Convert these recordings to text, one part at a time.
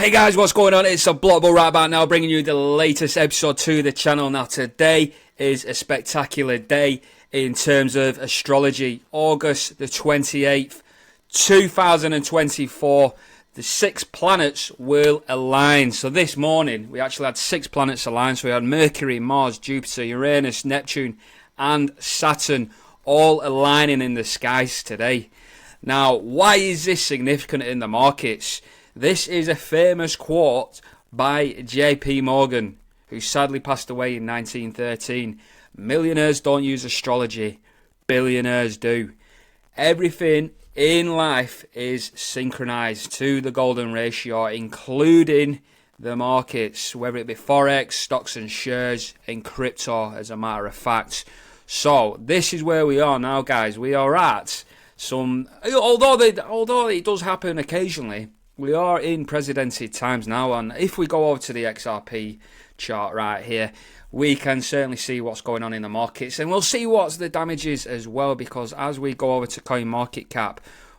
Hey guys, what's going on? It's a Blockable right about now, bringing you the latest episode to the channel. Now today is a spectacular day in terms of astrology. August the 28th, 2024. The 6 planets will align. So this morning we actually had 6 planets align. So we had Mercury, Mars, Jupiter, Uranus, Neptune and Saturn all aligning in the skies today. Now, why is this significant in the markets? This is a famous quote by JP Morgan, who sadly passed away in 1913. Millionaires don't use astrology, billionaires do. Everything in life is synchronized to the golden ratio, including the markets, whether it be forex, stocks and shares, and crypto, as a matter of fact. So this is where we are now, guys. We are at some, although it does happen occasionally, we are in precedented times now, and if we go over to the Xrp chart right here, we can certainly see what's going on in the markets, and we'll see what's the damages as well, because as we go over to CoinMarketCap,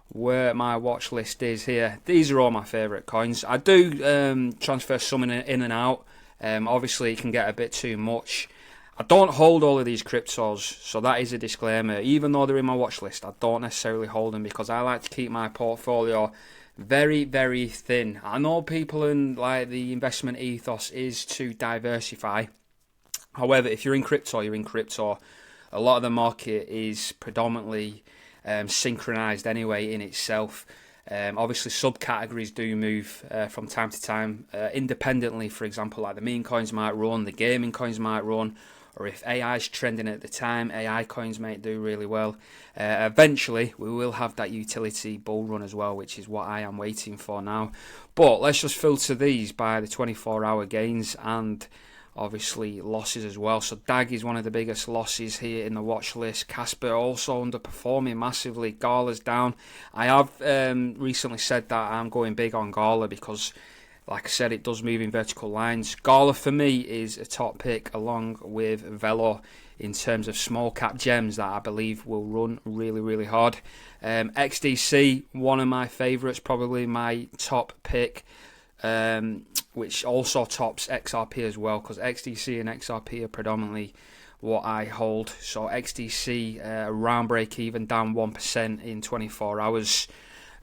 where my watch list is here, these are all my favourite coins. I do transfer some in and out. Obviously it can get a bit too much. I don't hold all of these cryptos, so that is a disclaimer. Even though they're in my watch list, I don't necessarily hold them because I like to keep my portfolio very, very thin. I know people in like the investment ethos is to diversify. However, if you're in crypto, you're in crypto. A lot of the market is predominantly synchronized anyway in itself. Obviously, subcategories do move from time to time independently. For example, like the meme coins might run, the gaming coins might run, or if AI is trending at the time, AI coins might do really well. Eventually, we will have that utility bull run as well, which is what I am waiting for now. But let's just filter these by the 24-hour gains and obviously losses as well. So DAG is one of the biggest losses here in the watch list. Casper also underperforming massively. Gala's down. I have recently said that I'm going big on Gala because, like I said, it does move in vertical lines. Gala for me is a top pick along with Velo in terms of small cap gems that I believe will run really, really hard. XDC, one of my favourites, probably my top pick, which also tops XRP as well, because XDC and XRP are predominantly what I hold. So XDC around break even, down 1% in 24 hours.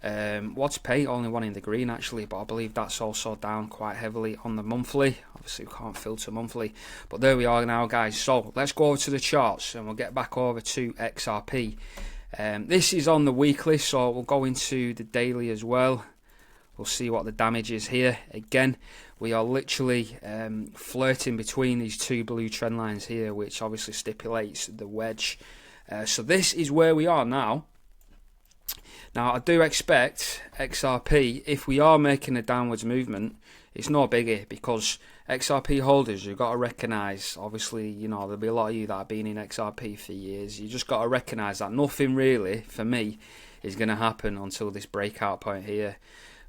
What's pay? Only one in the green actually, but I believe that's also down quite heavily on the monthly. Obviously we can't filter monthly, but there we are now, guys. So let's go over to the charts and we'll get back over to XRP. This is on the weekly, so we'll go into the daily as well. We'll see what the damage is here. Again, we are literally flirting between these two blue trend lines here, which obviously stipulates the wedge. So this is where we are now. Now, I do expect XRP, if we are making a downwards movement, it's no biggie, because XRP holders, you've got to recognise, obviously, you know, there'll be a lot of you that have been in XRP for years. You just got to recognise that nothing really, for me, is going to happen until this breakout point here,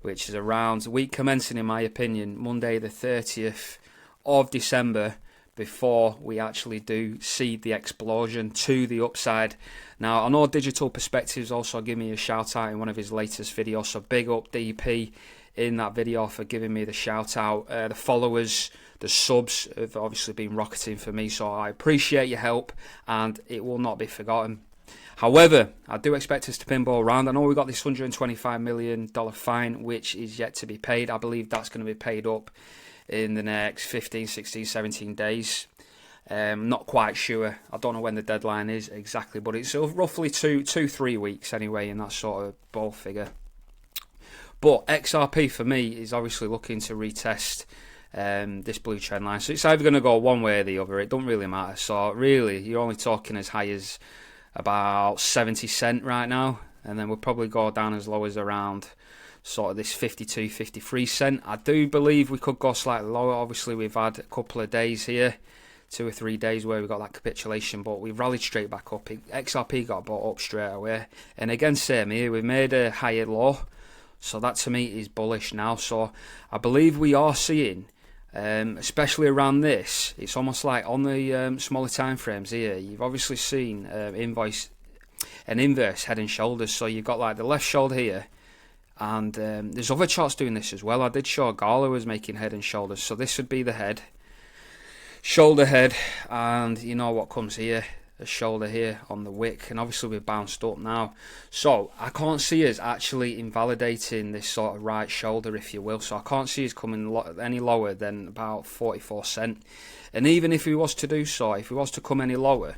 which is around week commencing, in my opinion, Monday the 30th of December, before we actually do see the explosion to the upside. Now, I know Digital Perspectives also give me a shout out in one of his latest videos, so big up DP in that video for giving me the shout out. The followers, the subs have obviously been rocketing for me, so I appreciate your help and it will not be forgotten. However, I do expect us to pinball around. I know we got this $125 million fine, which is yet to be paid. I believe that's going to be paid up in the next 15, 16, 17 days. Not quite sure. I don't know when the deadline is exactly, but it's roughly 3 weeks anyway in that sort of ball figure. But XRP for me is obviously looking to retest this blue trend line. So it's either going to go one way or the other. It don't really matter. So really, you're only talking as high as about 70 cent right now, and then we'll probably go down as low as around sort of this 52, 53 cent. I do believe we could go slightly lower. Obviously we've had a couple of days here, 2 or 3 days where we got that capitulation, but we've rallied straight back up. XRP got bought up straight away, and again same here, we've made a higher low, so that to me is bullish now. So I believe we are seeing, especially around this, it's almost like on the smaller time frames here, you've obviously seen an inverse head and shoulders. So you've got like the left shoulder here And there's other charts doing this as well. I did show Gala was making head and shoulders, so this would be the head, shoulder, head, and you know what comes here, a shoulder here on the wick, and obviously we're bounced up now. So I can't see us actually invalidating this sort of right shoulder, if you will. So I can't see us coming any lower than about 44 cent. And even if we was to do so, if we was to come any lower,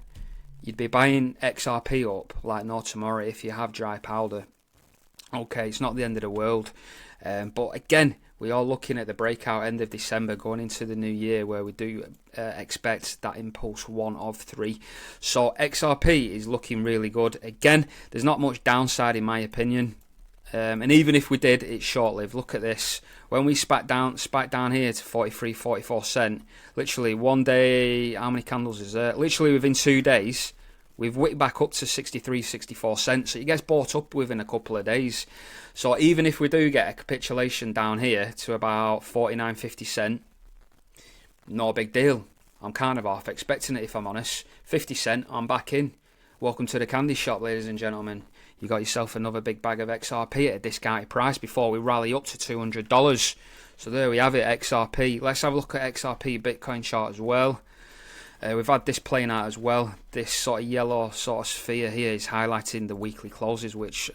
you'd be buying XRP up like no tomorrow if you have dry powder. Okay, it's not the end of the world. But again, we are looking at the breakout end of December going into the new year, where we do expect that impulse 1 of 3. So XRP is looking really good. Again, there's not much downside in my opinion. And even if we did, it's short-lived. Look at this. When we spiked down here to 43, 44 cent, literally one day, how many candles is there? Literally within 2 days, we've whipped back up to 63, 64 cents. So it gets bought up within a couple of days. So even if we do get a capitulation down here to about 49, 50 cent, no big deal. I'm kind of half expecting it, if I'm honest. 50 cent, I'm back in. Welcome to the candy shop, ladies and gentlemen. You got yourself another big bag of XRP at a discounted price before we rally up to $200. So there we have it, XRP. Let's have a look at XRP Bitcoin chart as well. We've had this playing out as well. This sort of yellow sort of sphere here is highlighting the weekly closes, which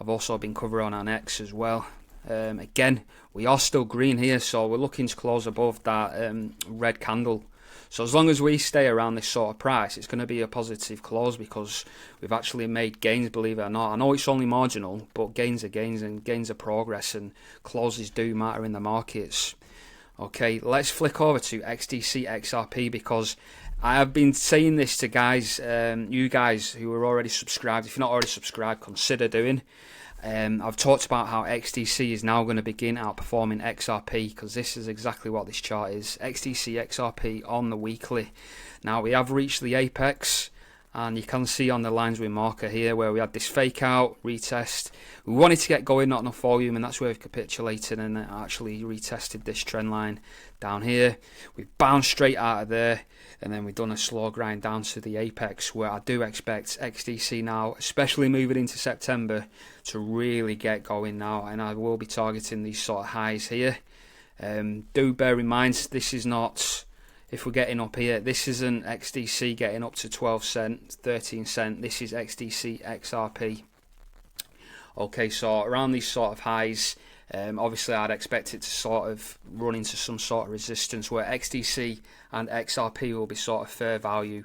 I've also been covering on X as well. Again, we are still green here, so we're looking to close above that red candle. So as long as we stay around this sort of price, it's going to be a positive close, because we've actually made gains, believe it or not. I know it's only marginal, but gains are gains, and gains are progress, and closes do matter in the markets. Okay, let's flick over to XDC XRP, because I have been saying this to guys, you guys who are already subscribed. If you're not already subscribed, consider doing. I've talked about how XDC is now going to begin outperforming XRP, because this is exactly what this chart is. XDC XRP on the weekly. Now we have reached the apex, and you can see on the lines with marker here where we had this fake out, retest. We wanted to get going, not enough volume, and that's where we've capitulated and actually retested this trend line down here. We've bounced straight out of there, and then we've done a slow grind down to the apex, where I do expect XDC now, especially moving into September, to really get going now, and I will be targeting these sort of highs here. Do bear in mind, this is not, if we're getting up here, this isn't XDC getting up to 12 cent, 13 cent, this is XDC XRP. Okay, so around these sort of highs, obviously I'd expect it to sort of run into some sort of resistance, where XDC and XRP will be sort of fair value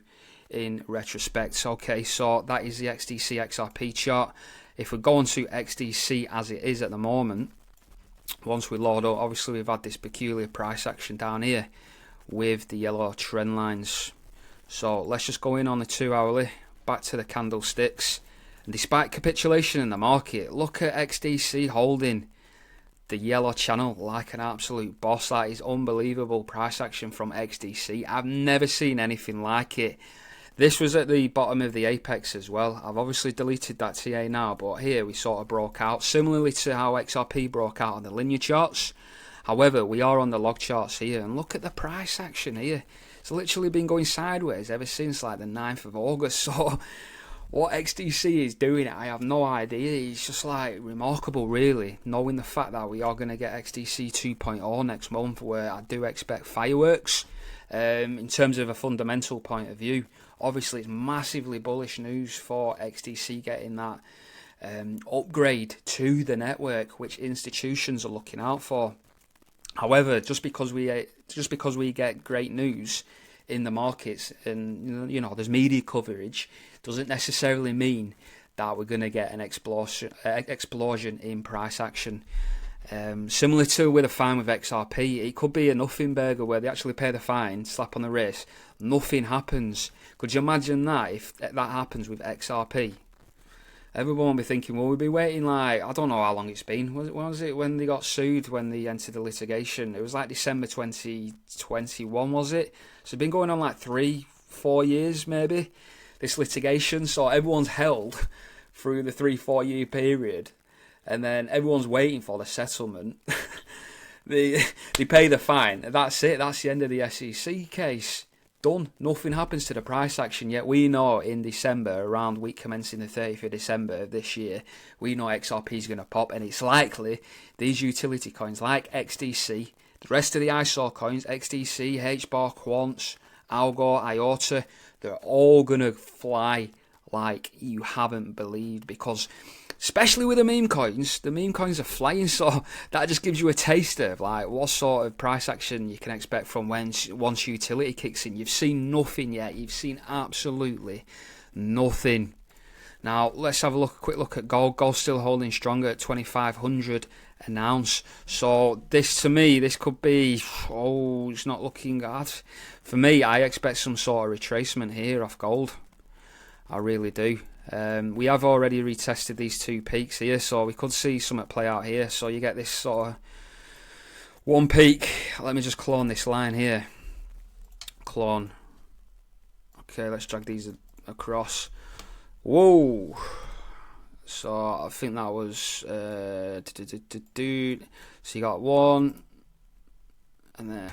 in retrospect. Okay, so that is the XDC XRP chart. If we go on to XDC as it is at the moment, once we load up, obviously we've had this peculiar price action down here with the yellow trend lines. So let's just go in on the 2 hourly, back to the candlesticks. And despite capitulation in the market, look at XDC holding the yellow channel like an absolute boss. That is unbelievable price action from XDC. I've never seen anything like it. This was at the bottom of the apex as well. I've obviously deleted that TA now, but here we sort of broke out, similarly to how XRP broke out on the linear charts. However, we are on the log charts here, and look at the price action here. It's literally been going sideways ever since like the 9th of August. So what XDC is doing, I have no idea. It's just like remarkable, really, knowing the fact that we are going to get XDC 2.0 next month, where I do expect fireworks. In terms of a fundamental point of view, obviously it's massively bullish news for XDC getting that upgrade to the network, which institutions are looking out for. However, just because we get great news in the markets, and you know there's media coverage, doesn't necessarily mean that we're going to get an explosion in price action. Similar to with a fine with XRP, it could be a nothing burger where they actually pay the fine, slap on the wrist, nothing happens. Could you imagine that if that happens with XRP? Everyone will be thinking, well, we'll be waiting like, I don't know how long it's been. Was it when they got sued, when they entered the litigation? It was like December 2021, was it? So it's been going on like 3-4 years maybe, this litigation. So everyone's held through the 3-4 year period, and then everyone's waiting for the settlement. They pay the fine. That's it. That's the end of the SEC case. done. Nothing happens to the price action, yet we know in December, around week commencing the 30th of December of this year, we know XRP is going to pop, and it's likely these utility coins like XDC, the rest of the ISO coins, XDC, HBAR, Quants, Algo, IOTA, they're all going to fly like you haven't believed, because especially with the meme coins are flying. So that just gives you a taster of like what sort of price action you can expect from once utility kicks in. You've seen nothing yet. You've seen absolutely nothing. Now let's have a quick look at gold. Gold's still holding stronger at 2,500 an ounce. So this, to me, this could be, it's not looking good. For me, I expect some sort of retracement here off gold. I really do. We have already retested these two peaks here, so we could see something play out here. So you get this sort of one peak. Let me just clone this line here. Clone. Okay, let's drag these across. Whoa. So I think that was so you got one, and there.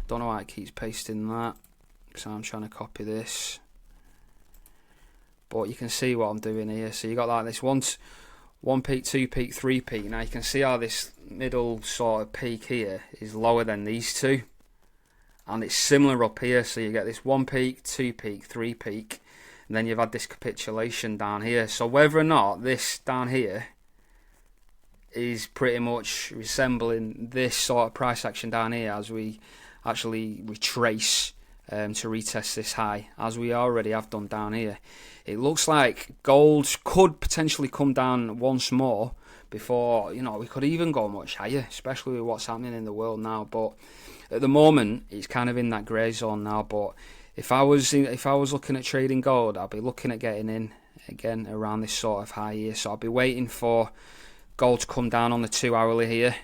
Don't know why it keeps pasting that, because I'm trying to copy this. But you can see what I'm doing here. So you got like this one peak, two peak, three peak. Now you can see how this middle sort of peak here is lower than these two, and it's similar up here. So you get this one peak, two peak, three peak, and then you've had this capitulation down here. So whether or not this down here is pretty much resembling this sort of price action down here, as we actually retrace to retest this high, as we already have done down here. It looks like gold could potentially come down once more before, we could even go much higher, especially with what's happening in the world now. But at the moment, it's kind of in that grey zone now. But if I was looking at trading gold, I'd be looking at getting in again around this sort of high here. So I'll be waiting for gold to come down on the 2 hourly here,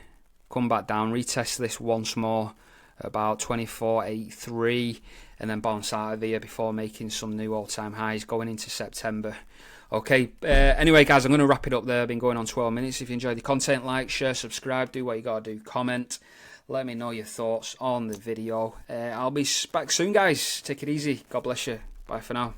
come back down, retest this once more, about 24.83, and then bounce out of here before making some new all-time highs going into September. Okay, anyway guys, I'm going to wrap it up there. I've been going on 12 minutes. If you enjoyed the content, like, share, subscribe, do what you got to do, comment, let me know your thoughts on the video. I'll be back soon, guys. Take it easy. God bless you. Bye for now.